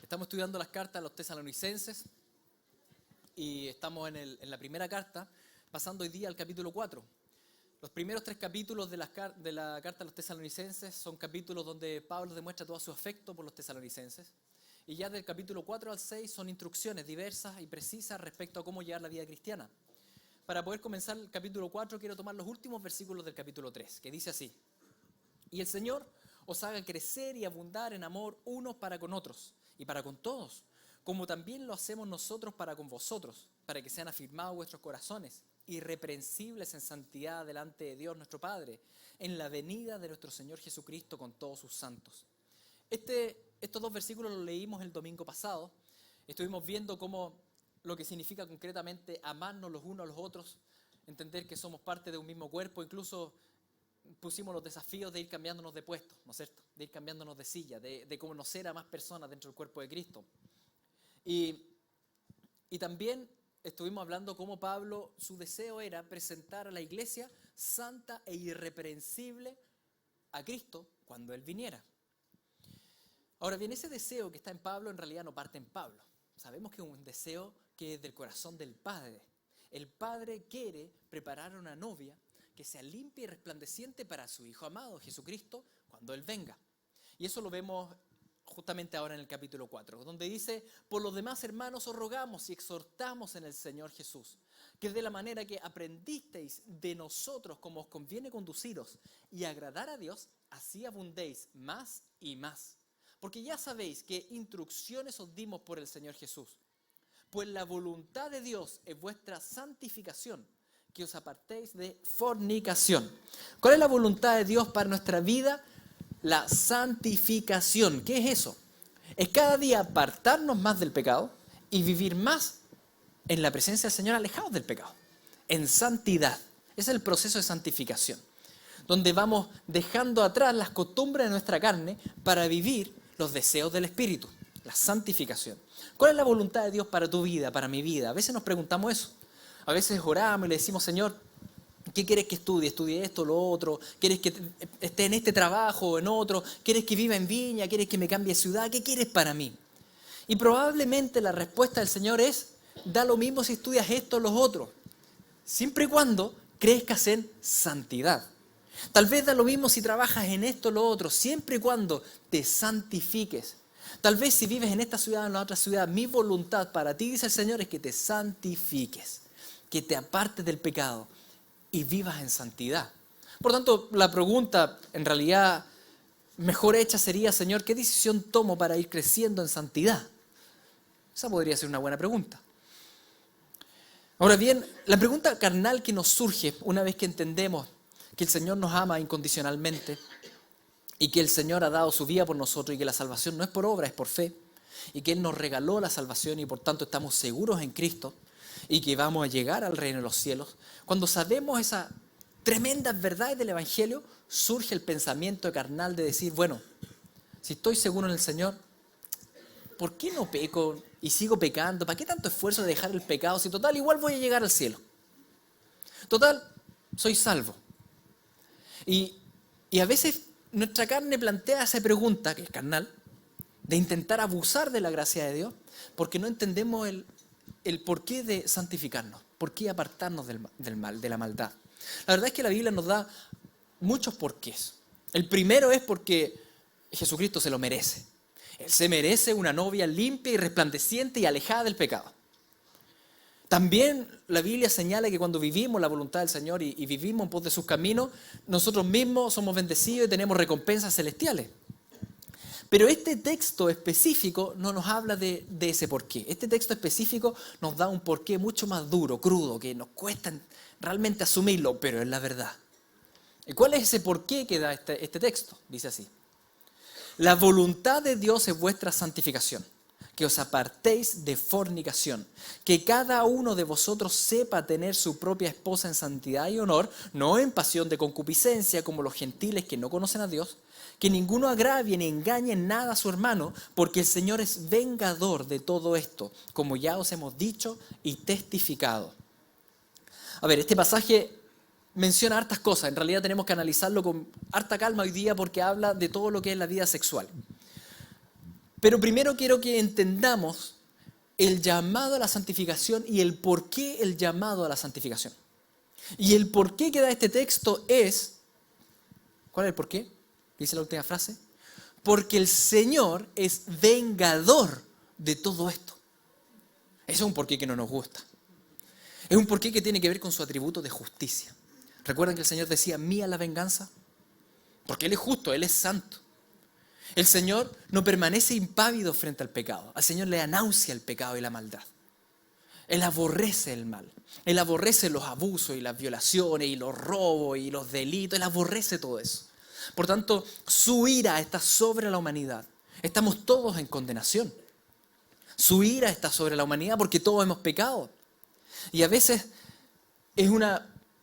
Estamos estudiando las cartas a los tesalonicenses y estamos en la primera carta, pasando hoy día al capítulo 4. Los primeros 3 capítulos de la carta a los tesalonicenses son capítulos donde Pablo demuestra todo su afecto por los tesalonicenses. Y ya del capítulo 4 al 6 son instrucciones diversas y precisas respecto a cómo llevar la vida cristiana. Para poder comenzar el capítulo 4 quiero tomar los últimos versículos del capítulo 3, que dice así: Y el Señor os haga crecer y abundar en amor unos para con otros y para con todos, como también lo hacemos nosotros para con vosotros, para que sean afirmados vuestros corazones, irreprensibles en santidad delante de Dios nuestro Padre, en la venida de nuestro Señor Jesucristo con todos sus santos. Estos 2 versículos los leímos el domingo pasado. Estuvimos viendo cómo lo que significa concretamente amarnos los unos a los otros, entender que somos parte de un mismo cuerpo. Incluso pusimos los desafíos de ir cambiándonos de puesto, ¿no es cierto? De ir cambiándonos de silla, de conocer a más personas dentro del cuerpo de Cristo. Y también estuvimos hablando cómo Pablo, su deseo era presentar a la iglesia santa e irreprensible a Cristo cuando Él viniera. Ahora bien, ese deseo que está en Pablo en realidad no parte en Pablo. Sabemos que es un deseo que es del corazón del Padre. El Padre quiere preparar a una novia que sea limpia y resplandeciente para su Hijo amado, Jesucristo, cuando Él venga. Y eso lo vemos justamente ahora en el capítulo 4, donde dice: por los demás, hermanos, os rogamos y exhortamos en el Señor Jesús, que de la manera que aprendisteis de nosotros como os conviene conduciros y agradar a Dios, así abundéis más y más. Porque ya sabéis qué instrucciones os dimos por el Señor Jesús. Pues la voluntad de Dios es vuestra santificación, que os apartéis de fornicación. ¿Cuál es la voluntad de Dios para nuestra vida? La santificación. ¿Qué es eso? Es cada día apartarnos más del pecado y vivir más en la presencia del Señor, alejados del pecado, en santidad. Ese es el proceso de santificación, donde vamos dejando atrás las costumbres de nuestra carne para vivir los deseos del Espíritu, la santificación. ¿Cuál es la voluntad de Dios para tu vida, para mi vida? A veces nos preguntamos eso. A veces oramos y le decimos: Señor, ¿qué quieres que estudie? ¿Estudie esto, lo otro? ¿Quieres que esté en este trabajo o en otro? ¿Quieres que viva en Viña? ¿Quieres que me cambie de ciudad? ¿Qué quieres para mí? Y probablemente la respuesta del Señor es: da lo mismo si estudias esto o lo otro, siempre y cuando crezcas en santidad. Tal vez da lo mismo si trabajas en esto o lo otro, siempre y cuando te santifiques. Tal vez si vives en esta ciudad o en la otra ciudad, mi voluntad para ti, dice el Señor, es que te santifiques, que te apartes del pecado y vivas en santidad. Por tanto, la pregunta en realidad mejor hecha sería: Señor, ¿qué decisión tomo para ir creciendo en santidad? Esa podría ser una buena pregunta. Ahora bien, la pregunta carnal que nos surge una vez que entendemos que el Señor nos ama incondicionalmente y que el Señor ha dado su vida por nosotros y que la salvación no es por obra, es por fe, y que Él nos regaló la salvación y por tanto estamos seguros en Cristo y que vamos a llegar al reino de los cielos. Cuando sabemos esas tremendas verdades del Evangelio, surge el pensamiento carnal de decir: bueno, si estoy seguro en el Señor, ¿por qué no peco y sigo pecando? ¿Para qué tanto esfuerzo de dejar el pecado si total igual voy a llegar al cielo? Total, soy salvo. Y a veces nuestra carne plantea esa pregunta, que es carnal, de intentar abusar de la gracia de Dios, porque no entendemos el porqué de santificarnos, por qué apartarnos del mal, de la maldad. La verdad es que la Biblia nos da muchos porqués. El primero es porque Jesucristo se lo merece. Él se merece una novia limpia y resplandeciente y alejada del pecado. También la Biblia señala que cuando vivimos la voluntad del Señor y vivimos en pos de sus caminos, nosotros mismos somos bendecidos y tenemos recompensas celestiales. Pero este texto específico no nos habla de ese porqué. Este texto específico nos da un porqué mucho más duro, crudo, que nos cuesta realmente asumirlo, pero es la verdad. ¿Y cuál es ese porqué que da este texto? Dice así: la voluntad de Dios es vuestra santificación, que os apartéis de fornicación, que cada uno de vosotros sepa tener su propia esposa en santidad y honor, no en pasión de concupiscencia como los gentiles que no conocen a Dios, que ninguno agravie ni engañe en nada a su hermano, porque el Señor es vengador de todo esto, como ya os hemos dicho y testificado. A ver, este pasaje menciona hartas cosas. En realidad tenemos que analizarlo con harta calma hoy día porque habla de todo lo que es la vida sexual. Pero primero quiero que entendamos el llamado a la santificación y el por qué el llamado a la santificación. Y el por qué que da este texto es, ¿cuál es el por qué? Dice la última frase. Porque el Señor es vengador de todo esto. Ese es un porqué que no nos gusta. Es un porqué que tiene que ver con su atributo de justicia. ¿Recuerdan que el Señor decía, mía la venganza? Porque Él es justo, Él es santo. El Señor no permanece impávido frente al pecado. Al Señor le da náusea el pecado y la maldad. Él aborrece el mal. Él aborrece los abusos y las violaciones y los robos y los delitos. Él aborrece todo eso. Por tanto, su ira está sobre la humanidad. Estamos todos en condenación. Su ira está sobre la humanidad porque todos hemos pecado. Y a veces es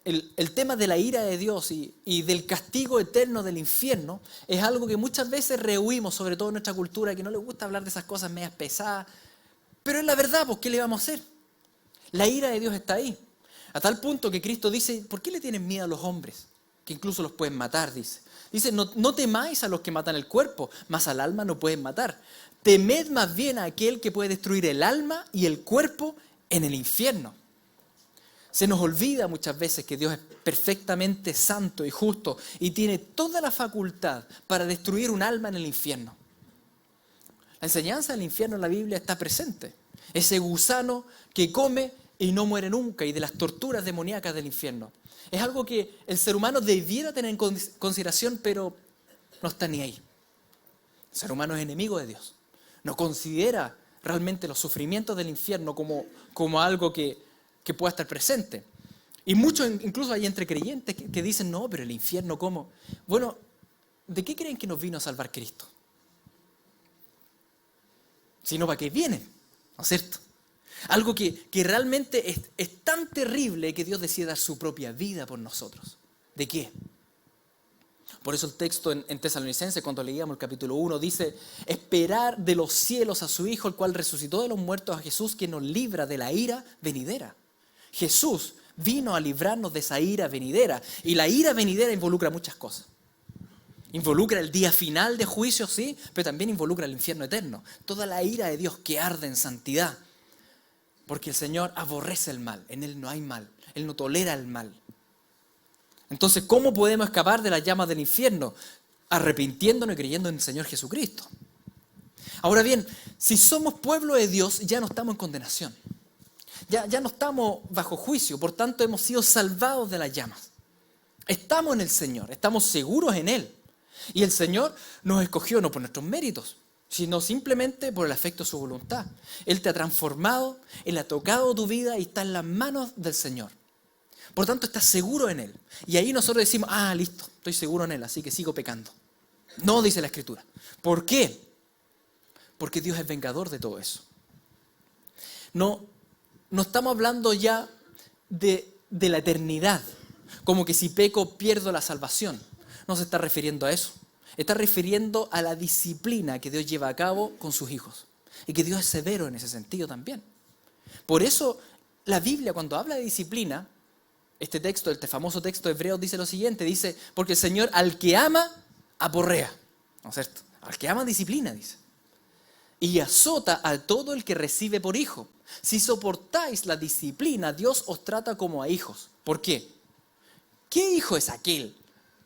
el tema de la ira de Dios y del castigo eterno del infierno es algo que muchas veces rehuimos, sobre todo en nuestra cultura, que no le gusta hablar de esas cosas medias pesadas. Pero es la verdad, pues ¿qué le vamos a hacer? La ira de Dios está ahí. A tal punto que Cristo dice, ¿por qué le tienen miedo a los hombres? Que incluso los pueden matar, dice. Dice, no temáis a los que matan el cuerpo, mas al alma no pueden matar. Temed más bien a aquel que puede destruir el alma y el cuerpo en el infierno. Se nos olvida muchas veces que Dios es perfectamente santo y justo y tiene toda la facultad para destruir un alma en el infierno. La enseñanza del infierno en la Biblia está presente. Ese gusano que come y no muere nunca y de las torturas demoníacas del infierno. Es algo que el ser humano debiera tener en consideración, pero no está ni ahí. El ser humano es enemigo de Dios. No considera realmente los sufrimientos del infierno como algo que pueda estar presente. Y muchos, incluso hay entre creyentes que dicen, no, pero el infierno, ¿cómo? Bueno, ¿de qué creen que nos vino a salvar Cristo? Sino para qué viene, ¿no es cierto? Algo que realmente es tan terrible que Dios decide dar su propia vida por nosotros. ¿De qué? Por eso el texto en Tesalonicenses, cuando leíamos el capítulo 1, dice, esperar de los cielos a su Hijo, el cual resucitó de los muertos, a Jesús, que nos libra de la ira venidera. Jesús vino a librarnos de esa ira venidera. Y la ira venidera involucra muchas cosas. Involucra el día final de juicio, sí, pero también involucra el infierno eterno. Toda la ira de Dios que arde en santidad. Porque el Señor aborrece el mal. En Él no hay mal. Él no tolera el mal. Entonces, ¿cómo podemos escapar de las llamas del infierno? Arrepintiéndonos y creyendo en el Señor Jesucristo. Ahora bien, si somos pueblo de Dios, ya no estamos en condenación. Ya no estamos bajo juicio, por tanto hemos sido salvados de las llamas. Estamos en el Señor, estamos seguros en Él. Y el Señor nos escogió no por nuestros méritos, sino simplemente por el afecto de su voluntad. Él te ha transformado, Él ha tocado tu vida y está en las manos del Señor. Por tanto, estás seguro en Él. Y ahí nosotros decimos, listo, estoy seguro en Él, así que sigo pecando. No, dice la Escritura. ¿Por qué? Porque Dios es vengador de todo eso. No estamos hablando ya de la eternidad, como que si peco pierdo la salvación. No se está refiriendo a eso. Está refiriendo a la disciplina que Dios lleva a cabo con sus hijos. Y que Dios es severo en ese sentido también. Por eso la Biblia, cuando habla de disciplina, este famoso texto de Hebreos dice lo siguiente, dice, porque el Señor al que ama, aporrea. ¿No es cierto? Al que ama, disciplina, dice. Y azota a todo el que recibe por hijo. Si soportáis la disciplina, Dios os trata como a hijos. ¿Por qué? ¿Qué hijo es aquel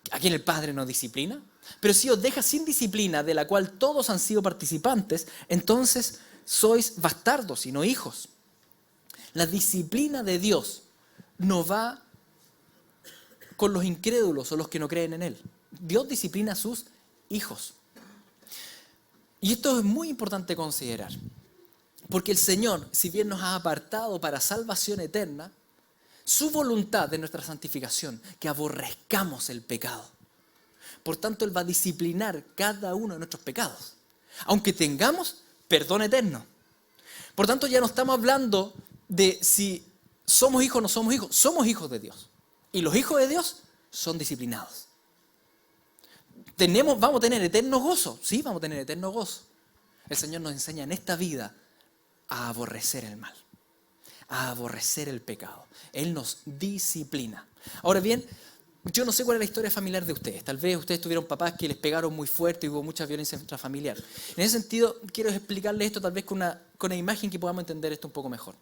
a quien el Padre no disciplina? Pero si os deja sin disciplina, de la cual todos han sido participantes, entonces sois bastardos y no hijos. La disciplina de Dios no va con los incrédulos o los que no creen en Él. Dios disciplina a sus hijos. Y esto es muy importante considerar. Porque el Señor, si bien nos ha apartado para salvación eterna, su voluntad de nuestra santificación, que aborrezcamos el pecado. Por tanto, Él va a disciplinar cada uno de nuestros pecados, aunque tengamos perdón eterno. Por tanto, ya no estamos hablando de si somos hijos o no somos hijos de Dios. Y los hijos de Dios son disciplinados. ¿Vamos a tener eterno gozo? Sí, vamos a tener eterno gozo. El Señor nos enseña en esta vida a aborrecer el mal, a aborrecer el pecado. Él nos disciplina. Ahora bien, Yo no sé cuál es la historia familiar de ustedes. Tal vez ustedes tuvieron papás que les pegaron muy fuerte y hubo mucha violencia intrafamiliar. En ese sentido, quiero explicarles esto tal vez con una imagen que podamos entender esto un poco mejor.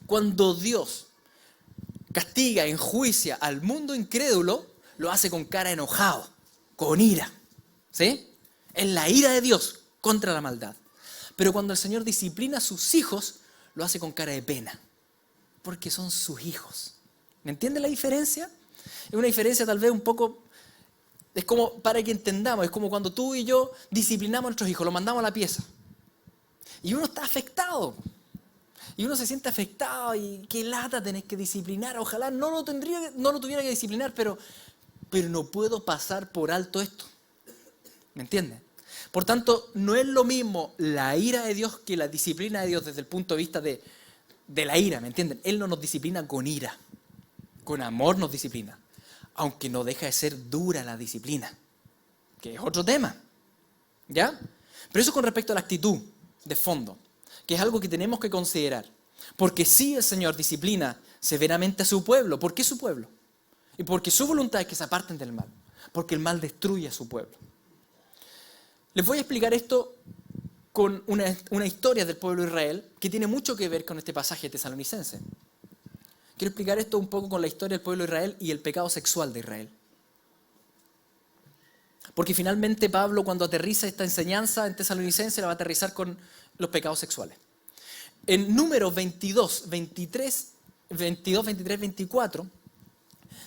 Cuando Dios castiga, enjuicia al mundo incrédulo, lo hace con cara enojado, con ira. ¿Sí? Es la ira de Dios contra la maldad. Pero cuando el Señor disciplina a sus hijos, lo hace con cara de pena, porque son sus hijos. ¿Me entiende la diferencia? Es una diferencia tal vez un poco, es como para que entendamos, es como cuando tú y yo disciplinamos a nuestros hijos, los mandamos a la pieza. Y uno está afectado. Y uno se siente afectado y qué lata tenés que disciplinar. Ojalá no lo tuviera que disciplinar, pero no puedo pasar por alto esto. ¿Me entienden? Por tanto, no es lo mismo la ira de Dios que la disciplina de Dios desde el punto de vista de la ira, ¿me entienden? Él no nos disciplina con ira, con amor nos disciplina, aunque no deja de ser dura la disciplina, que es otro tema, ¿ya? Pero eso con respecto a la actitud de fondo, que es algo que tenemos que considerar, porque sí el Señor disciplina severamente a su pueblo. ¿Por qué su pueblo? Y porque su voluntad es que se aparten del mal, porque el mal destruye a su pueblo. Les voy a explicar esto con una historia del pueblo de Israel que tiene mucho que ver con este pasaje tesalonicense. Quiero explicar esto un poco con la historia del pueblo de Israel y el pecado sexual de Israel. Porque finalmente Pablo, cuando aterriza esta enseñanza en Tesalonicense, la va a aterrizar con los pecados sexuales. En Números 22, 23, 24,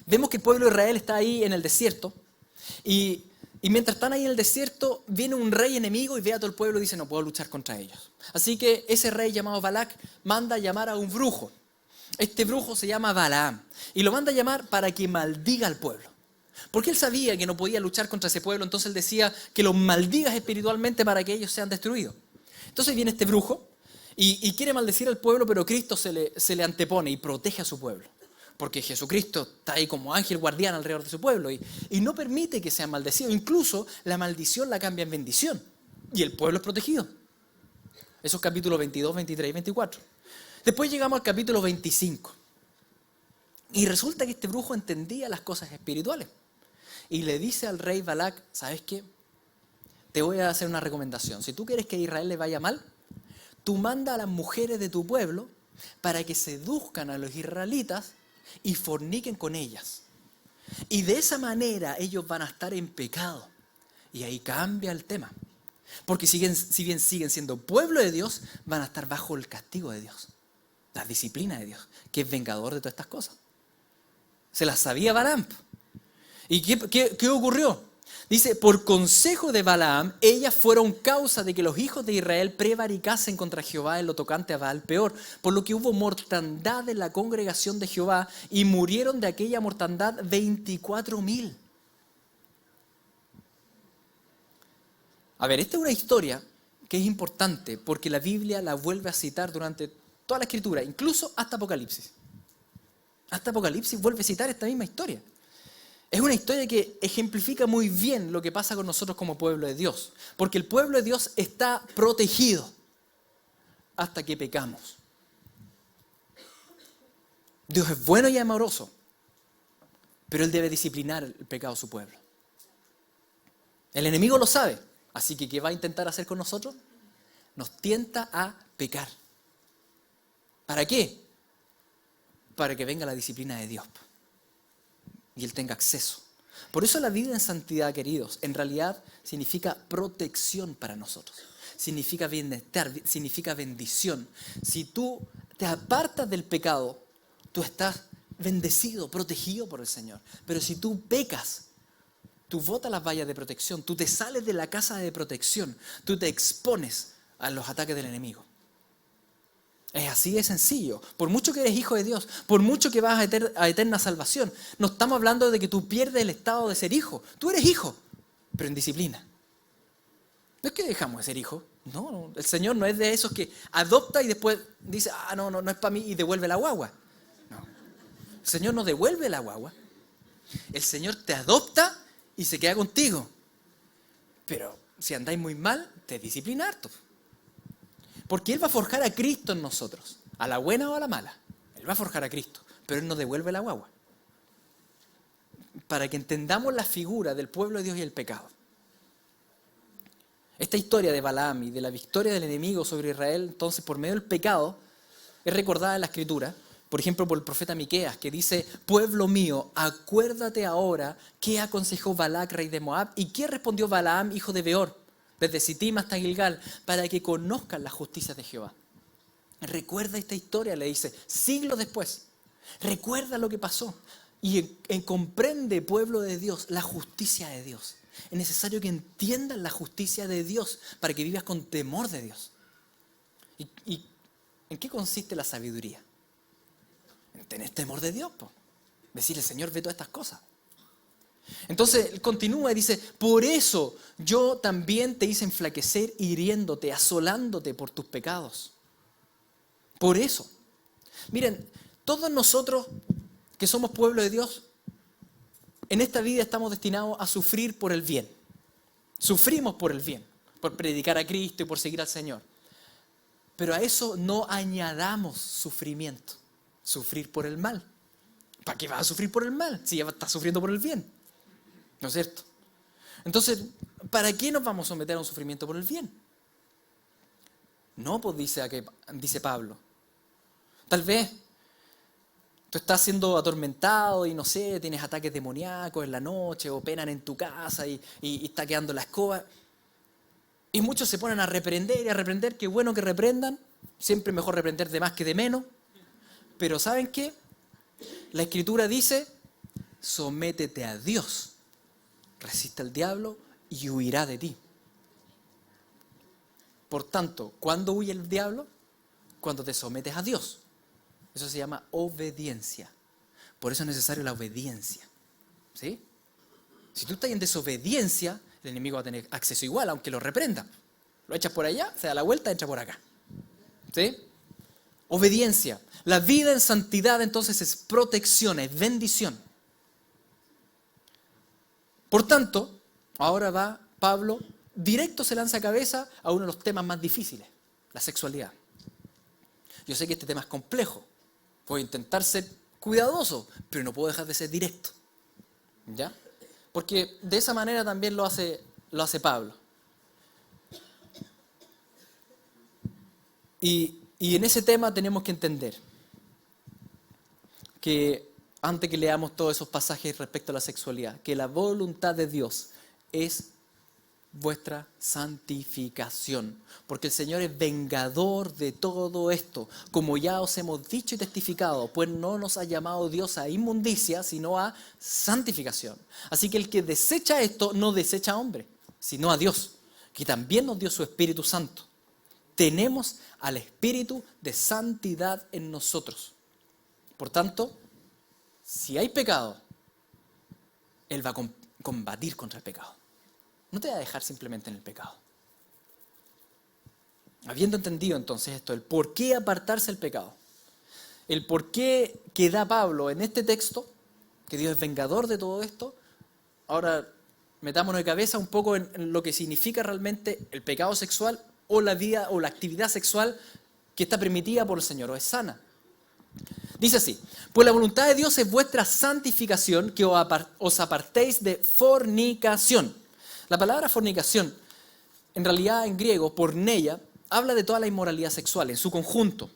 vemos que el pueblo de Israel está ahí en el desierto y mientras están ahí en el desierto, viene un rey enemigo y ve a todo el pueblo y dice, no puedo luchar contra ellos. Así que ese rey llamado Balac manda a llamar a un brujo. Este brujo se llama Balaam y lo manda a llamar para que maldiga al pueblo. Porque él sabía que no podía luchar contra ese pueblo, entonces él decía que los maldigas espiritualmente para que ellos sean destruidos. Entonces viene este brujo y quiere maldecir al pueblo, pero Cristo se le antepone y protege a su pueblo. Porque Jesucristo está ahí como ángel guardián alrededor de su pueblo y no permite que sea maldecido. Incluso la maldición la cambia en bendición y el pueblo es protegido. Esos capítulos 22, 23 y 24. Después llegamos al capítulo 25 y resulta que este brujo entendía las cosas espirituales y le dice al rey Balac, ¿sabes qué? Te voy a hacer una recomendación. Si tú quieres que a Israel le vaya mal, tú manda a las mujeres de tu pueblo para que seduzcan a los israelitas y forniquen con ellas. Y de esa manera ellos van a estar en pecado. Y ahí cambia el tema. Porque si bien siguen siendo pueblo de Dios, van a estar bajo el castigo de Dios. La disciplina de Dios, que es vengador de todas estas cosas. Se las sabía Balaam. ¿Y qué ocurrió? Dice, por consejo de Balaam, ellas fueron causa de que los hijos de Israel prevaricasen contra Jehová en lo tocante a Baal peor, por lo que hubo mortandad en la congregación de Jehová y murieron de aquella mortandad 24,000. A ver, esta es una historia que es importante porque la Biblia la vuelve a citar durante toda la Escritura, incluso hasta Apocalipsis. Hasta Apocalipsis vuelve a citar esta misma historia. Es una historia que ejemplifica muy bien lo que pasa con nosotros como pueblo de Dios. Porque el pueblo de Dios está protegido hasta que pecamos. Dios es bueno y amoroso, pero Él debe disciplinar el pecado de su pueblo. El enemigo lo sabe, así que ¿qué va a intentar hacer con nosotros? Nos tienta a pecar. ¿Para qué? Para que venga la disciplina de Dios y Él tenga acceso. Por eso la vida en santidad, queridos, en realidad significa protección para nosotros. Significa bienestar, significa bendición. Si tú te apartas del pecado, tú estás bendecido, protegido por el Señor. Pero si tú pecas, tú botas las vallas de protección, tú te sales de la casa de protección, tú te expones a los ataques del enemigo. Es así de sencillo. Por mucho que eres hijo de Dios, por mucho que vas a eterna salvación, no estamos hablando de que tú pierdes el estado de ser hijo. Tú eres hijo, pero en disciplina. No es que dejamos de ser hijo. No, el Señor no es de esos que adopta y después dice, no es para mí y devuelve la guagua. No. El Señor no devuelve la guagua. El Señor te adopta y se queda contigo. Pero si andáis muy mal, te disciplina harto. Porque Él va a forjar a Cristo en nosotros, a la buena o a la mala. Él va a forjar a Cristo, pero Él nos devuelve la guagua. para que entendamos la figura del pueblo de Dios y el pecado. Esta historia de Balaam y de la victoria del enemigo sobre Israel, entonces, por medio del pecado, es recordada en la Escritura, por ejemplo, por el profeta Miqueas, que dice: pueblo mío, acuérdate ahora qué aconsejó Balac, rey de Moab, y qué respondió Balaam, hijo de Beor, desde Sittim hasta Gilgal, para que conozcan las justicias de Jehová. Recuerda esta historia, le dice, siglos después. Recuerda lo que pasó y comprende, pueblo de Dios, la justicia de Dios. Es necesario que entiendas la justicia de Dios para que vivas con temor de Dios. ¿Y en qué consiste la sabiduría? En tener temor de Dios, po. Decirle: Señor, ve todas estas cosas. Entonces él continúa y dice: por eso yo también te hice enflaquecer, hiriéndote, asolándote por tus pecados. Por eso. Miren, todos nosotros que somos pueblo de Dios, en esta vida estamos destinados a sufrir por el bien. Sufrimos por el bien, por predicar a Cristo y por seguir al Señor. Pero a eso no añadamos sufrimiento, sufrir por el mal. ¿Para qué vas a sufrir por el mal si ya estás sufriendo por el bien? ¿No es cierto? Entonces, ¿para qué nos vamos a someter a un sufrimiento por el bien? No, pues dice Pablo. Tal vez tú estás siendo atormentado y no sé, tienes ataques demoníacos en la noche o penan en tu casa y está quedando la escoba. Y muchos se ponen a reprender y a reprender. Qué bueno que reprendan. Siempre mejor reprender de más que de menos. Pero ¿saben qué? La Escritura dice: sométete a Dios, resiste al diablo y huirá de ti. Por tanto, ¿cuándo huye el diablo? Cuando te sometes a Dios. Eso se llama obediencia. Por eso es necesaria la obediencia. ¿Sí? Si tú estás en desobediencia, el enemigo va a tener acceso igual, aunque lo reprenda. Lo echas por allá, se da la vuelta, entra por acá. ¿Sí? Obediencia. La vida en santidad entonces es protección, es bendición. Por tanto, ahora va Pablo, directo se lanza a cabeza a uno de los temas más difíciles, la sexualidad. Yo sé que este tema es complejo, voy a intentar ser cuidadoso, pero no puedo dejar de ser directo. ¿Ya? Porque de esa manera también lo hace Pablo. Y en ese tema tenemos que entender que antes que leamos todos esos pasajes respecto a la sexualidad, que la voluntad de Dios es vuestra santificación, porque el Señor es vengador de todo esto, como ya os hemos dicho y testificado, pues no nos ha llamado Dios a inmundicia, sino a santificación. Así que el que desecha esto, no desecha a hombre, sino a Dios, que también nos dio su Espíritu Santo. Tenemos al Espíritu de santidad en nosotros. Por tanto, si hay pecado, Él va a combatir contra el pecado. No te va a dejar simplemente en el pecado. Habiendo entendido entonces esto, el por qué apartarse del pecado, el por qué que da Pablo en este texto, que Dios es vengador de todo esto, ahora metámonos de cabeza un poco en lo que significa realmente el pecado sexual o la vida o la actividad sexual que está permitida por el Señor o es sana. Dice así: pues la voluntad de Dios es vuestra santificación, que os apartéis de fornicación. La palabra fornicación, en realidad en griego, porneia, habla de toda la inmoralidad sexual en su conjunto.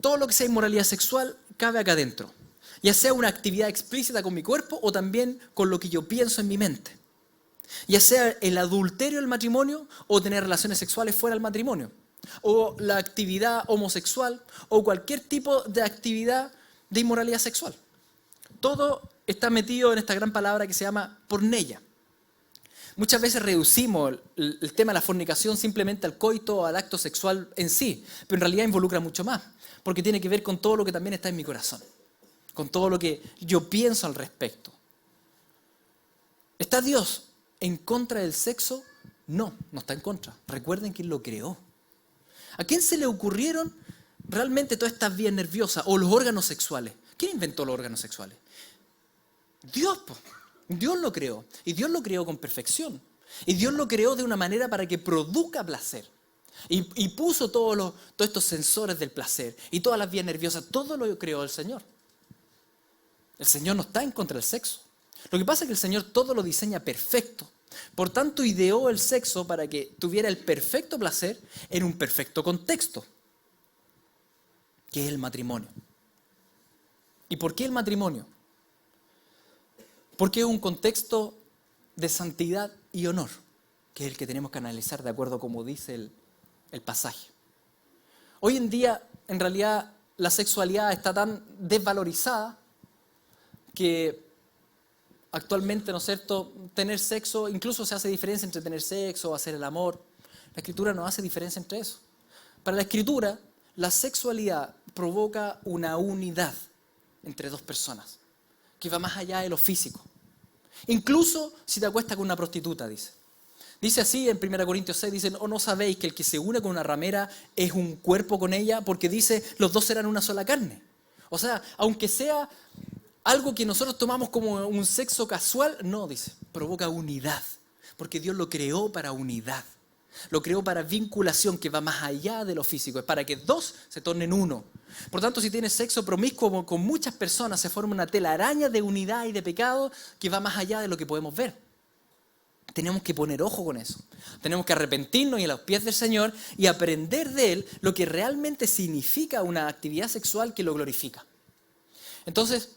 Todo lo que sea inmoralidad sexual cabe acá adentro, ya sea una actividad explícita con mi cuerpo o también con lo que yo pienso en mi mente. Ya sea el adulterio del matrimonio o tener relaciones sexuales fuera del matrimonio, o la actividad homosexual o cualquier tipo de actividad de inmoralidad sexual. Todo está metido en esta gran palabra que se llama porneia. Muchas veces reducimos el tema de la fornicación simplemente al coito o al acto sexual en sí, pero en realidad involucra mucho más, porque tiene que ver con todo lo que también está en mi corazón, con todo lo que yo pienso al respecto. ¿Está Dios en contra del sexo? No, no está en contra. Recuerden quién lo creó. ¿A quién se le ocurrieron realmente todas estas vías nerviosas o los órganos sexuales? ¿Quién inventó los órganos sexuales? Dios, pues. Dios lo creó, y Dios lo creó con perfección, y Dios lo creó de una manera para que produzca placer, y puso todos estos sensores del placer, y todas las vías nerviosas, todo lo creó el Señor. El Señor no está en contra del sexo. Lo que pasa es que el Señor todo lo diseña perfecto. Por tanto, ideó el sexo para que tuviera el perfecto placer en un perfecto contexto, que es el matrimonio. ¿Y por qué el matrimonio? Porque es un contexto de santidad y honor, que es el que tenemos que analizar de acuerdo a como dice el pasaje. Hoy en día, en realidad, la sexualidad está tan desvalorizada que actualmente, ¿no es cierto?, tener sexo, incluso se hace diferencia entre tener sexo o hacer el amor. La Escritura no hace diferencia entre eso. Para la Escritura, la sexualidad provoca una unidad entre dos personas, que va más allá de lo físico. Incluso si te acuestas con una prostituta, dice. Dice así en 1 Corintios 6, dice, ¿o no sabéis que el que se une con una ramera es un cuerpo con ella? Porque dice, los dos serán una sola carne. O sea, aunque sea algo que nosotros tomamos como un sexo casual, no, dice, provoca unidad. Porque Dios lo creó para unidad. Lo creó para vinculación que va más allá de lo físico. Es para que dos se tornen uno. Por tanto, si tienes sexo promiscuo con muchas personas, se forma una telaraña de unidad y de pecado que va más allá de lo que podemos ver. Tenemos que poner ojo con eso. Tenemos que arrepentirnos y a los pies del Señor y aprender de Él lo que realmente significa una actividad sexual que lo glorifica. Entonces,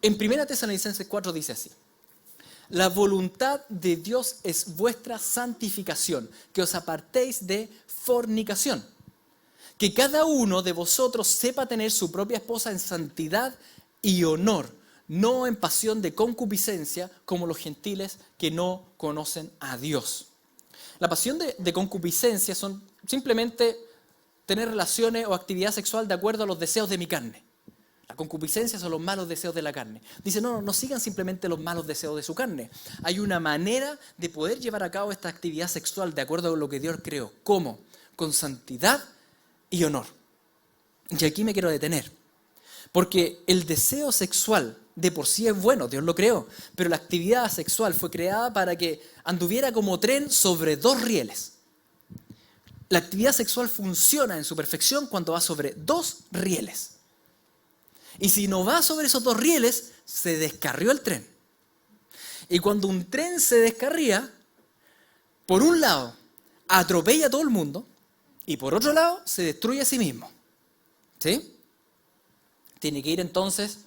en 1 Tesalonicenses 4 dice así: la voluntad de Dios es vuestra santificación, que os apartéis de fornicación. Que cada uno de vosotros sepa tener su propia esposa en santidad y honor, no en pasión de concupiscencia como los gentiles que no conocen a Dios. La pasión de concupiscencia son simplemente tener relaciones o actividad sexual de acuerdo a los deseos de mi carne. La concupiscencia son los malos deseos de la carne. Dice, no sigan simplemente los malos deseos de su carne. Hay una manera de poder llevar a cabo esta actividad sexual de acuerdo a lo que Dios creó. ¿Cómo? Con santidad y honor. Y aquí me quiero detener. Porque el deseo sexual de por sí es bueno, Dios lo creó. Pero la actividad sexual fue creada para que anduviera como tren sobre dos rieles. La actividad sexual funciona en su perfección cuando va sobre dos rieles. Y si no va sobre esos dos rieles, se descarrió el tren. Y cuando un tren se descarría, por un lado, atropella a todo el mundo, y por otro lado, se destruye a sí mismo. ¿Sí? Tiene que ir entonces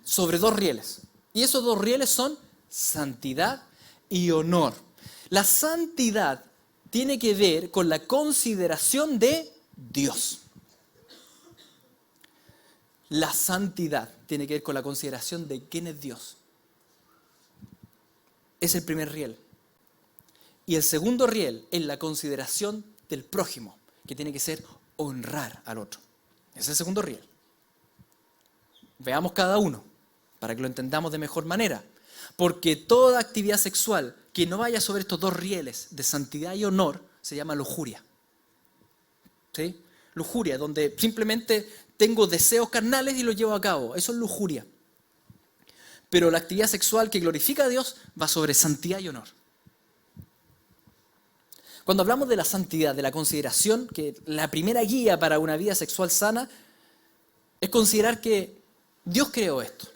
sobre dos rieles. Y esos dos rieles son santidad y honor. La santidad tiene que ver con la consideración de Dios. La santidad tiene que ver con la consideración de quién es Dios. Es el primer riel. Y el segundo riel es la consideración del prójimo, que tiene que ser honrar al otro. Ese es el segundo riel. Veamos cada uno, para que lo entendamos de mejor manera. Porque toda actividad sexual que no vaya sobre estos dos rieles de santidad y honor se llama lujuria. ¿Sí? Lujuria, donde simplemente tengo deseos carnales y los llevo a cabo. Eso es lujuria. Pero la actividad sexual que glorifica a Dios va sobre santidad y honor. Cuando hablamos de la santidad, de la consideración, que la primera guía para una vida sexual sana es considerar que Dios creó esto.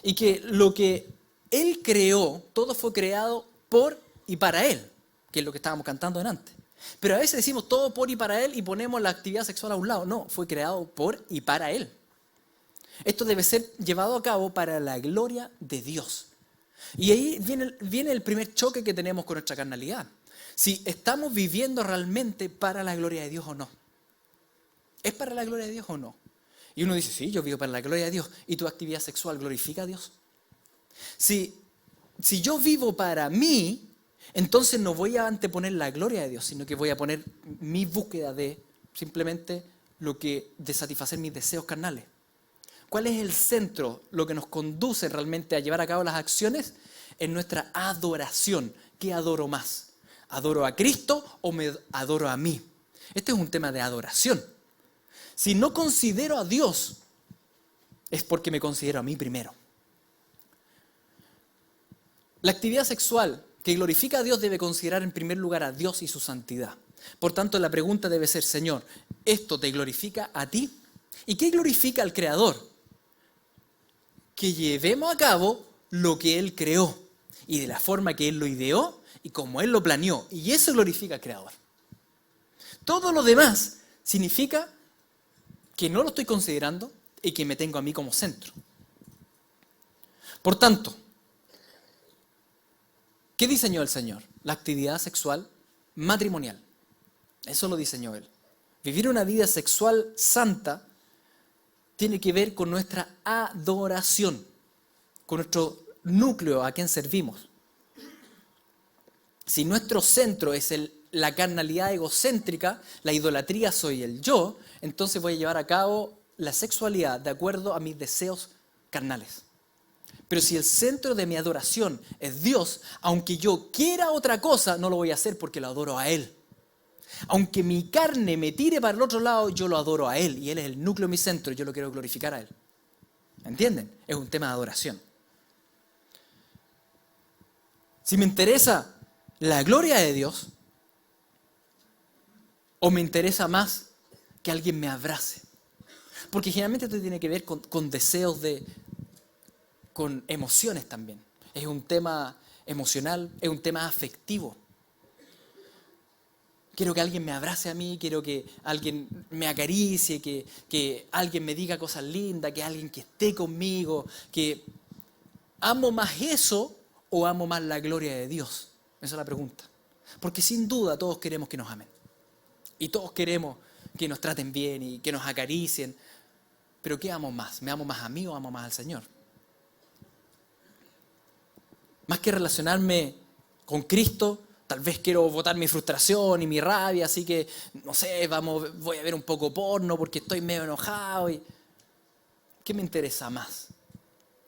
Y que lo que Él creó, todo fue creado por y para Él, que es lo que estábamos cantando antes. Pero a veces decimos todo por y para Él y ponemos la actividad sexual a un lado. No, fue creado por y para Él. Esto debe ser llevado a cabo para la gloria de Dios. Y ahí viene el primer choque que tenemos con nuestra carnalidad. Si estamos viviendo realmente para la gloria de Dios o no. ¿Es para la gloria de Dios o no? Y uno dice, sí, yo vivo para la gloria de Dios. ¿Y tu actividad sexual glorifica a Dios? Si yo vivo para mí, entonces no voy a anteponer la gloria de Dios, sino que voy a poner mi búsqueda de simplemente de satisfacer mis deseos carnales. ¿Cuál es el centro, lo que nos conduce realmente a llevar a cabo las acciones? En nuestra adoración. ¿Qué adoro más? ¿Adoro a Cristo o me adoro a mí? Este es un tema de adoración. Si no considero a Dios, es porque me considero a mí primero. La actividad sexual que glorifica a Dios debe considerar en primer lugar a Dios y su santidad. Por tanto, la pregunta debe ser, Señor, ¿esto te glorifica a ti? ¿Y qué glorifica al Creador? que llevemos a cabo lo que Él creó y de la forma que Él lo ideó y como Él lo planeó. Y eso glorifica al Creador. Todo lo demás significa que no lo estoy considerando y que me tengo a mí como centro. Por tanto, ¿qué diseñó el Señor? La actividad sexual matrimonial. Eso lo diseñó Él. Vivir una vida sexual santa tiene que ver con nuestra adoración, con nuestro núcleo a quien servimos. Si nuestro centro es la carnalidad egocéntrica, la idolatría soy el yo, entonces voy a llevar a cabo la sexualidad de acuerdo a mis deseos carnales. Pero si el centro de mi adoración es Dios, aunque yo quiera otra cosa, no lo voy a hacer porque lo adoro a Él. Aunque mi carne me tire para el otro lado, yo lo adoro a Él. Y Él es el núcleo de mi centro, yo lo quiero glorificar a Él. ¿Entienden? Es un tema de adoración. Si me interesa la gloria de Dios, o me interesa más que alguien me abrace. Porque generalmente esto tiene que ver con deseos con emociones también. Es un tema emocional, es un tema afectivo. Quiero que alguien me abrace a mí, quiero que alguien me acaricie, que alguien me diga cosas lindas, que alguien que esté conmigo, que amo más eso o amo más la gloria de Dios. Esa es la pregunta. Porque sin duda todos queremos que nos amen. Y todos queremos que nos traten bien y que nos acaricien. Pero ¿qué amo más? ¿Me amo más a mí o amo más al Señor? Más que relacionarme con Cristo, tal vez quiero botar mi frustración y mi rabia, así que, no sé, voy a ver un poco porno porque estoy medio enojado. ¿Qué me interesa más?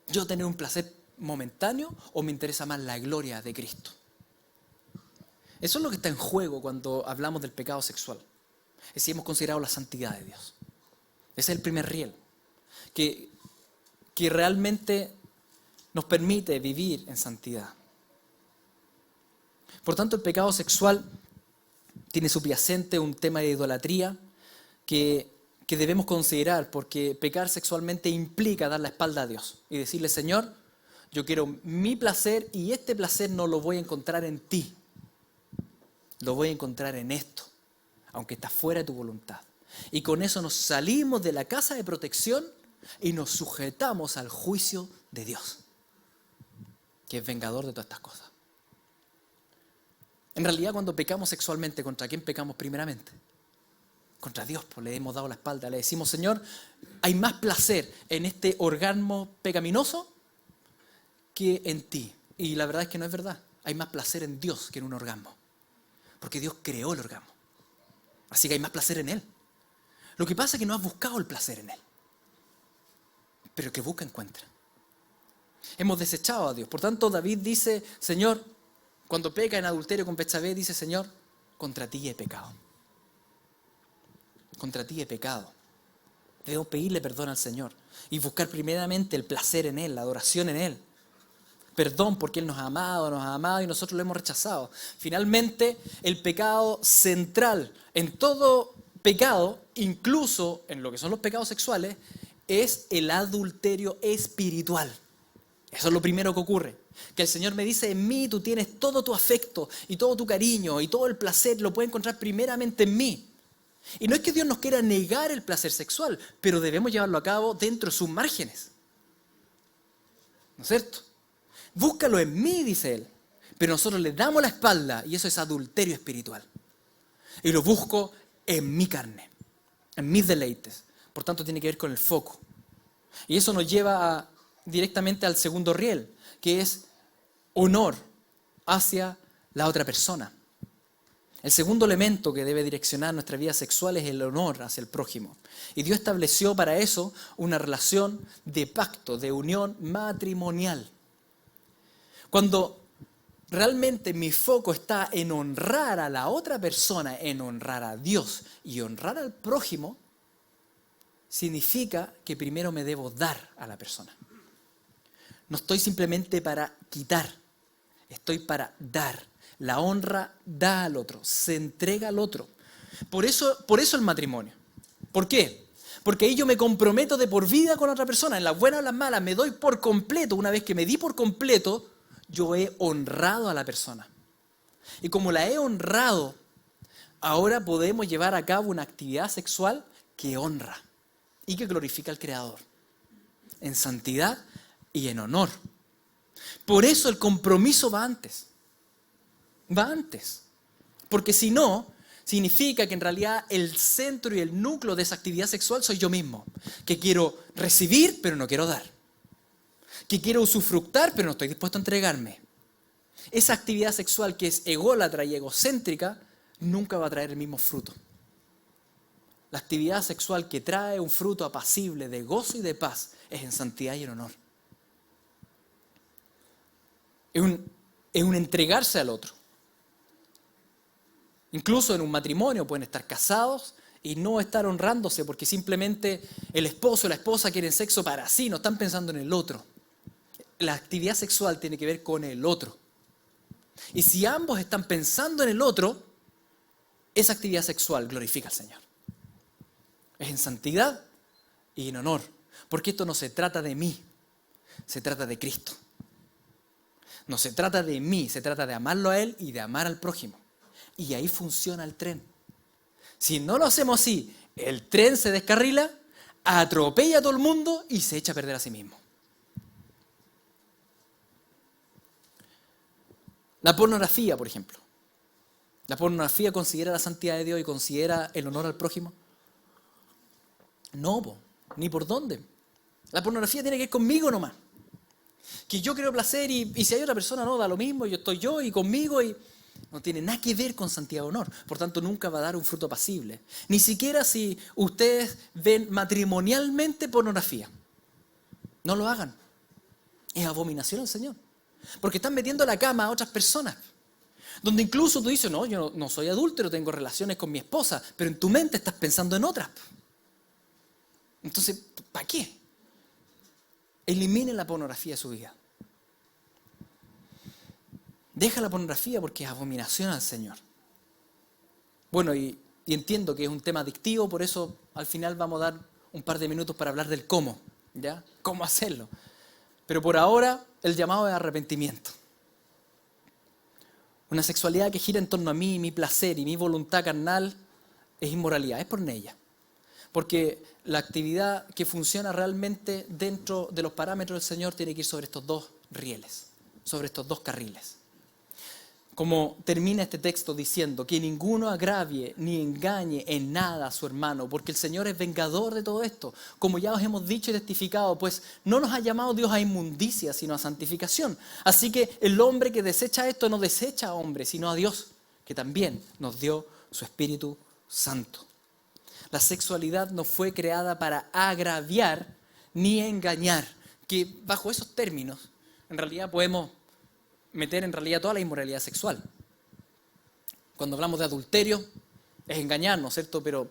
¿Yo tener un placer momentáneo o me interesa más la gloria de Cristo? Eso es lo que está en juego cuando hablamos del pecado sexual. Es si hemos considerado la santidad de Dios. Ese es el primer riel. Que realmente nos permite vivir en santidad. Por tanto, el pecado sexual tiene subyacente un tema de idolatría que debemos considerar, porque pecar sexualmente implica dar la espalda a Dios y decirle: Señor, yo quiero mi placer y este placer no lo voy a encontrar en ti. Lo voy a encontrar en esto, aunque está fuera de tu voluntad. Y con eso nos salimos de la casa de protección y nos sujetamos al juicio de Dios, que es vengador de todas estas cosas. En realidad, cuando pecamos sexualmente, ¿contra quién pecamos primeramente? Contra Dios, pues le hemos dado la espalda. Le decimos: Señor, hay más placer en este orgasmo pecaminoso que en ti. Y la verdad es que no es verdad. Hay más placer en Dios que en un orgasmo. Porque Dios creó el orgasmo. Así que hay más placer en Él. Lo que pasa es que no has buscado el placer en Él. Pero el que busca, encuentra. Hemos desechado a Dios. Por tanto, David dice: Señor, cuando peca en adulterio con Betsabé, dice: Señor, contra ti he pecado. Contra ti he pecado. Debo pedirle perdón al Señor y buscar primeramente el placer en Él, la adoración en Él. Perdón porque Él nos ha amado y nosotros lo hemos rechazado. Finalmente, el pecado central en todo pecado, incluso en lo que son los pecados sexuales, es el adulterio espiritual. Eso es lo primero que ocurre. Que el Señor me dice: en mí tú tienes todo tu afecto y todo tu cariño y todo el placer, lo puedes encontrar primeramente en mí. Y no es que Dios nos quiera negar el placer sexual, pero debemos llevarlo a cabo dentro de sus márgenes. ¿No es cierto? Búscalo en mí, dice Él. Pero nosotros le damos la espalda y eso es adulterio espiritual. Y lo busco en mi carne, en mis deleites. Por tanto, tiene que ver con el foco. Y eso nos lleva directamente al segundo riel, que es honor hacia la otra persona. El segundo elemento que debe direccionar nuestra vida sexual es el honor hacia el prójimo. Y Dios estableció para eso una relación de pacto, de unión matrimonial. Cuando realmente mi foco está en honrar a la otra persona, en honrar a Dios y honrar al prójimo, significa que primero me debo dar a la persona. No estoy simplemente para quitar, estoy para dar. La honra da al otro, se entrega al otro. Por eso el matrimonio. ¿Por qué? Porque ahí yo me comprometo de por vida con otra persona, en las buenas o en las malas, me doy por completo. Una vez que me di por completo, yo he honrado a la persona. Y como la he honrado, ahora podemos llevar a cabo una actividad sexual que honra y que glorifica al Creador, en santidad y en honor. Por eso el compromiso va antes. Va antes. Porque si no, significa que en realidad el centro y el núcleo de esa actividad sexual soy yo mismo. Que quiero recibir, pero no quiero dar. Que quiero usufructar, pero no estoy dispuesto a entregarme. Esa actividad sexual que es ególatra y egocéntrica nunca va a traer el mismo fruto. La actividad sexual que trae un fruto apacible de gozo y de paz es en santidad y en honor. Es un entregarse al otro. Incluso en un matrimonio pueden estar casados y no estar honrándose porque simplemente el esposo o la esposa quieren sexo para sí, no están pensando en el otro. La actividad sexual tiene que ver con el otro. Y si ambos están pensando en el otro, esa actividad sexual glorifica al Señor. Es en santidad y en honor. Porque esto no se trata de mí, se trata de Cristo. No se trata de mí, se trata de amarlo a Él y de amar al prójimo. Y ahí funciona el tren. Si no lo hacemos así, el tren se descarrila, atropella a todo el mundo y se echa a perder a sí mismo. La pornografía, por ejemplo. ¿La pornografía considera la santidad de Dios y considera el honor al prójimo? No, ni por dónde. La pornografía tiene que ir conmigo nomás. Que yo creo placer y si hay otra persona, no, da lo mismo, yo estoy yo y conmigo y no tiene nada que ver con santidad y honor. Por tanto, nunca va a dar un fruto apacible. Ni siquiera si ustedes ven matrimonialmente pornografía. No lo hagan. Es abominación al Señor. Porque están metiendo a la cama a otras personas. Donde incluso tú dices, no, yo no soy adúltero, tengo relaciones con mi esposa, pero en tu mente estás pensando en otras. Entonces, ¿para qué? Eliminen la pornografía de su vida. Deja la pornografía porque es abominación al Señor. Bueno, y entiendo que es un tema adictivo, por eso al final vamos a dar un par de minutos para hablar del cómo, ¿ya? ¿Cómo hacerlo? Pero por ahora, el llamado es arrepentimiento. Una sexualidad que gira en torno a mí, mi placer y mi voluntad carnal es inmoralidad, es por ella. Porque la actividad que funciona realmente dentro de los parámetros del Señor tiene que ir sobre estos dos rieles, sobre estos dos carriles. Como termina este texto diciendo que ninguno agravie ni engañe en nada a su hermano, porque el Señor es vengador de todo esto. Como ya os hemos dicho y testificado, pues no nos ha llamado Dios a inmundicia, sino a santificación. Así que el hombre que desecha esto no desecha a hombre, sino a Dios, que también nos dio su Espíritu Santo. La sexualidad no fue creada para agraviar ni engañar, que bajo esos términos en realidad podemos meter en realidad toda la inmoralidad sexual. Cuando hablamos de adulterio es engañar, ¿no es cierto? Pero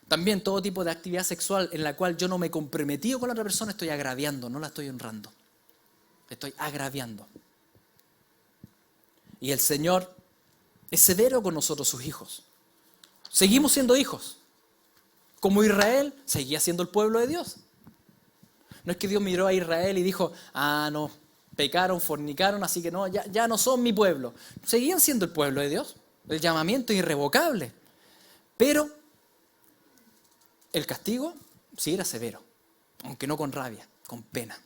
también todo tipo de actividad sexual en la cual yo no me he comprometido con la otra persona estoy agraviando, no la estoy honrando. Estoy agraviando. Y el Señor es severo con nosotros, sus hijos. Seguimos siendo hijos. Como Israel seguía siendo el pueblo de Dios. No es que Dios miró a Israel y dijo, no, pecaron, fornicaron, así que no, ya no son mi pueblo. Seguían siendo el pueblo de Dios. El llamamiento es irrevocable. Pero el castigo sí era severo, aunque no con rabia, con pena.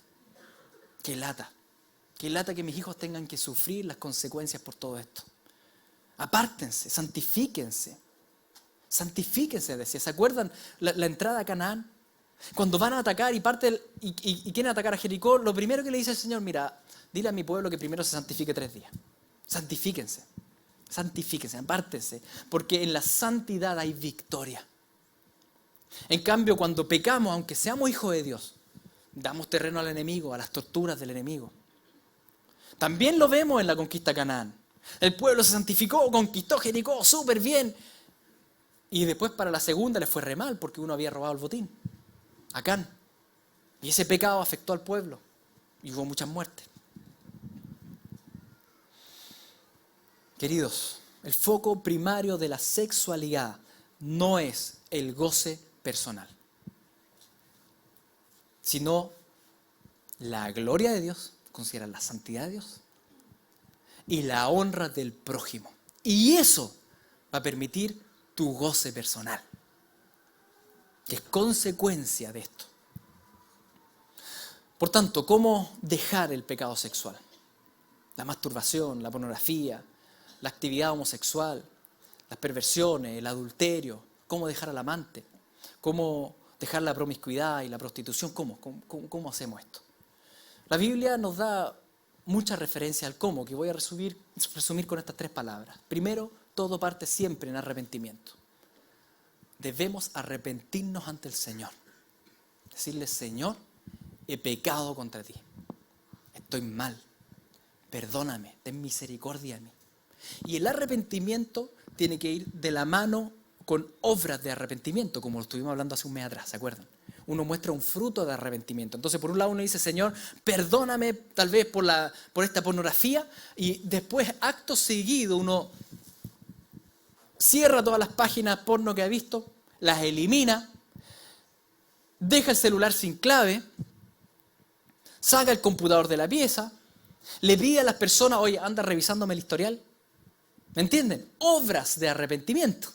Qué lata que mis hijos tengan que sufrir las consecuencias por todo esto. Apártense, santifíquense. Santifíquense, decía. ¿Se acuerdan la entrada a Canaán? Cuando van a atacar y quieren atacar a Jericó, lo primero que le dice el Señor, mira, dile a mi pueblo que primero se santifique 3 días. Santifíquense, apártense, porque en la santidad hay victoria. En cambio, cuando pecamos, aunque seamos hijos de Dios, damos terreno al enemigo, a las torturas del enemigo. También lo vemos en la conquista de Canaán. El pueblo se santificó, conquistó Jericó, súper bien. Y después para la segunda le fue re mal porque uno había robado el botín, Acán. Y ese pecado afectó al pueblo y hubo muchas muertes. Queridos, el foco primario de la sexualidad no es el goce personal. sino la gloria de Dios, considera la santidad de Dios y la honra del prójimo. Y eso va a permitir tu goce personal, que es consecuencia de esto. Por tanto, ¿cómo dejar el pecado sexual? La masturbación, la pornografía, la actividad homosexual, las perversiones, el adulterio, cómo dejar al amante, cómo dejar la promiscuidad y la prostitución, ¿cómo hacemos esto? La Biblia nos da mucha referencia al cómo, que voy a resumir con estas 3 palabras. Primero, todo parte siempre en arrepentimiento. Debemos arrepentirnos ante el Señor. Decirle, Señor, he pecado contra ti. Estoy mal. Perdóname, ten misericordia de mí. Y el arrepentimiento tiene que ir de la mano con obras de arrepentimiento, como lo estuvimos hablando hace un mes atrás, ¿se acuerdan? Uno muestra un fruto de arrepentimiento. Entonces, por un lado uno dice, Señor, perdóname tal vez por esta pornografía, y después, acto seguido, uno cierra todas las páginas porno que ha visto, las elimina, deja el celular sin clave, saca el computador de la pieza, le pide a las personas, oye, anda revisándome el historial. ¿Me entienden? Obras de arrepentimiento.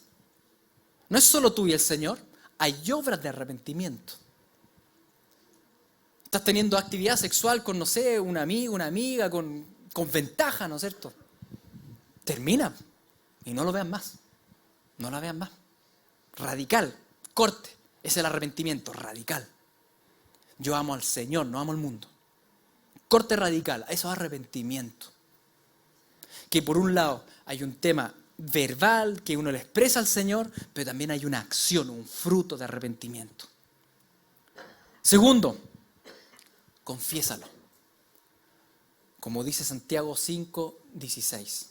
No es solo tú y el Señor, hay obras de arrepentimiento. Estás teniendo actividad sexual con, no sé, un amigo, una amiga, con ventaja, ¿no es cierto? Termina y no lo vean más. No la vean más. Radical, corte. Es el arrepentimiento, radical. Yo amo al Señor, no amo al mundo. Corte radical, eso es arrepentimiento. Que por un lado hay un tema verbal que uno le expresa al Señor, pero también hay una acción, un fruto de arrepentimiento. Segundo, confiésalo. Como dice Santiago 5:16,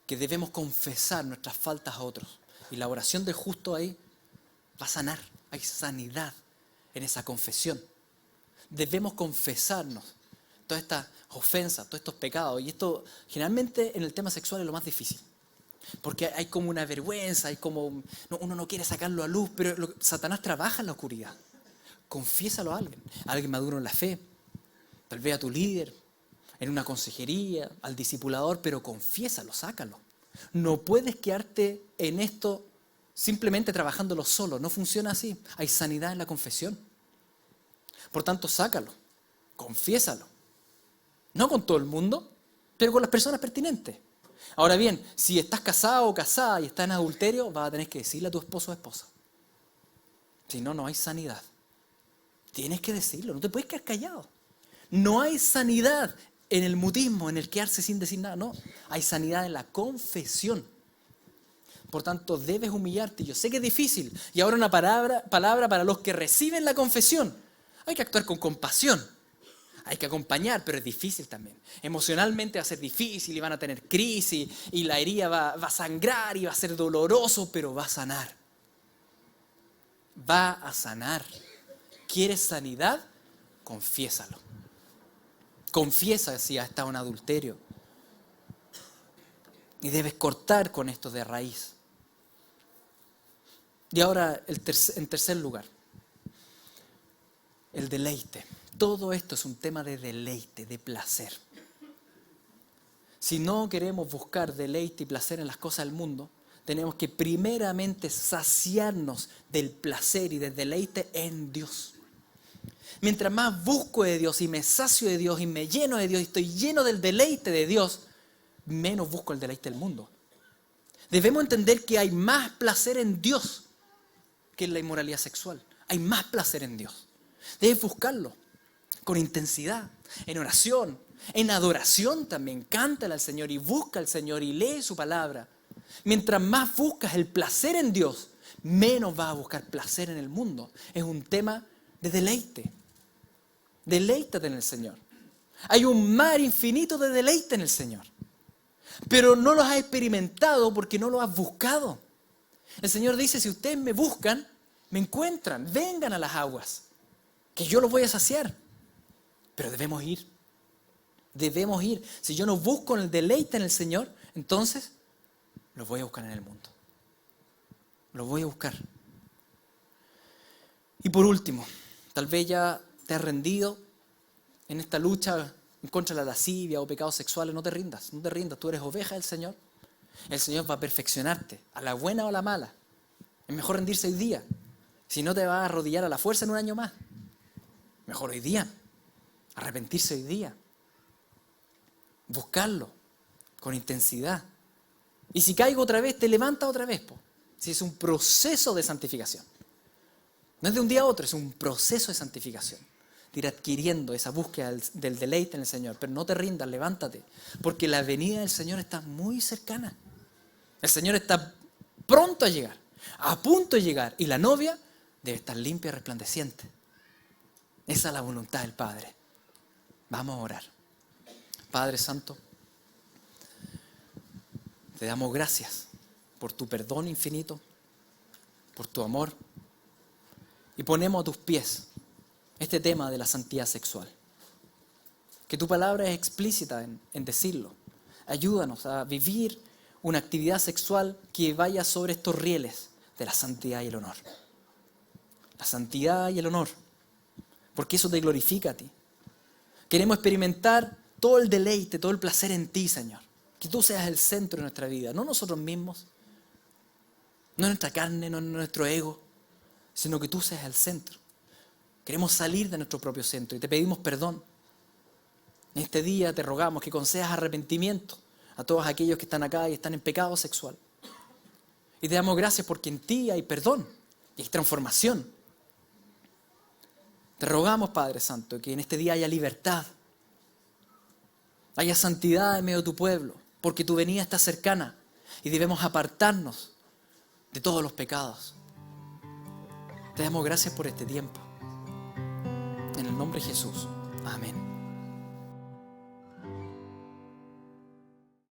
que debemos confesar nuestras faltas a otros. Y la oración del justo ahí va a sanar, hay sanidad en esa confesión. Debemos confesarnos todas estas ofensas, todos estos pecados. Y esto generalmente en el tema sexual es lo más difícil. Porque hay como una vergüenza, hay como uno no quiere sacarlo a luz, pero Satanás trabaja en la oscuridad. Confiésalo a alguien maduro en la fe, tal vez a tu líder, en una consejería, al discipulador, pero confiésalo, sácalo. No puedes quedarte en esto simplemente trabajándolo solo, no funciona así. Hay sanidad en la confesión. Por tanto, sácalo, confiésalo. No con todo el mundo, pero con las personas pertinentes. Ahora bien, si estás casado o casada y estás en adulterio, vas a tener que decirle a tu esposo o esposa. Si no, no hay sanidad. Tienes que decirlo, no te puedes quedar callado. No hay sanidad en el mutismo, en el quedarse sin decir nada, no. Hay sanidad en la confesión. Por tanto, debes humillarte. Yo sé que es difícil. Y ahora una palabra para los que reciben la confesión. Hay que actuar con compasión. Hay que acompañar, pero es difícil también. Emocionalmente va a ser difícil y van a tener crisis y la herida va a sangrar y va a ser doloroso, pero va a sanar. Va a sanar. ¿Quieres sanidad? Confiésalo. Confiesa si has estado en adulterio. Y debes cortar con esto de raíz. Y ahora, en tercer lugar, el deleite. Todo esto es un tema de deleite, de placer. Si no queremos buscar deleite y placer en las cosas del mundo, tenemos que primeramente saciarnos del placer y del deleite en Dios. Mientras más busco de Dios y me sacio de Dios y me lleno de Dios y estoy lleno del deleite de Dios, menos busco el deleite del mundo. Debemos entender que hay más placer en Dios que en la inmoralidad sexual. Hay más placer en Dios. Debes buscarlo con intensidad, en oración, en adoración también. Cántale al Señor y busca al Señor y lee su palabra. Mientras más buscas el placer en Dios, menos vas a buscar placer en el mundo. Es un tema de deleite. Deleítate en el Señor. Hay un mar infinito de deleite en el Señor. Pero no lo has experimentado porque no lo has buscado. El Señor dice, si ustedes me buscan, me encuentran, vengan a las aguas, que yo los voy a saciar. Pero debemos ir. Debemos ir. Si yo no busco el deleite en el Señor, entonces los voy a buscar en el mundo. Los voy a buscar. Y por último, Tal vez ya te has rendido en esta lucha en contra de la lascivia o pecados sexuales. No te rindas, tú eres oveja del Señor. El Señor va a perfeccionarte, a la buena o a la mala. Es mejor rendirse hoy día. Si no, te vas a arrodillar a la fuerza en un año más. Mejor hoy día. Arrepentirse hoy día. Buscarlo con intensidad. Y si caigo otra vez, te levantas otra vez. Si es un proceso de santificación. No es de un día a otro, es un proceso de santificación. De ir adquiriendo esa búsqueda del deleite en el Señor. Pero no te rindas, levántate. Porque la venida del Señor está muy cercana. El Señor está pronto a llegar, a punto de llegar. Y la novia debe estar limpia y resplandeciente. Esa es la voluntad del Padre. Vamos a orar. Padre Santo, te damos gracias por tu perdón infinito, por tu amor. Y ponemos a tus pies este tema de la santidad sexual. Que tu palabra es explícita en decirlo. Ayúdanos a vivir una actividad sexual que vaya sobre estos rieles de la santidad y el honor. La santidad y el honor, porque eso te glorifica a ti. Queremos experimentar todo el deleite, todo el placer en ti, Señor. Que tú seas el centro de nuestra vida, no nosotros mismos, no nuestra carne, no nuestro ego, sino que tú seas el centro. Queremos salir de nuestro propio centro y te pedimos perdón. En este día te rogamos que concedas arrepentimiento a todos aquellos que están acá y están en pecado sexual. Y te damos gracias porque en ti hay perdón y hay transformación. Te rogamos, Padre Santo, que en este día haya libertad, haya santidad en medio de tu pueblo, porque tu venida está cercana y debemos apartarnos de todos los pecados. Te damos gracias por este tiempo. En el nombre de Jesús. Amén.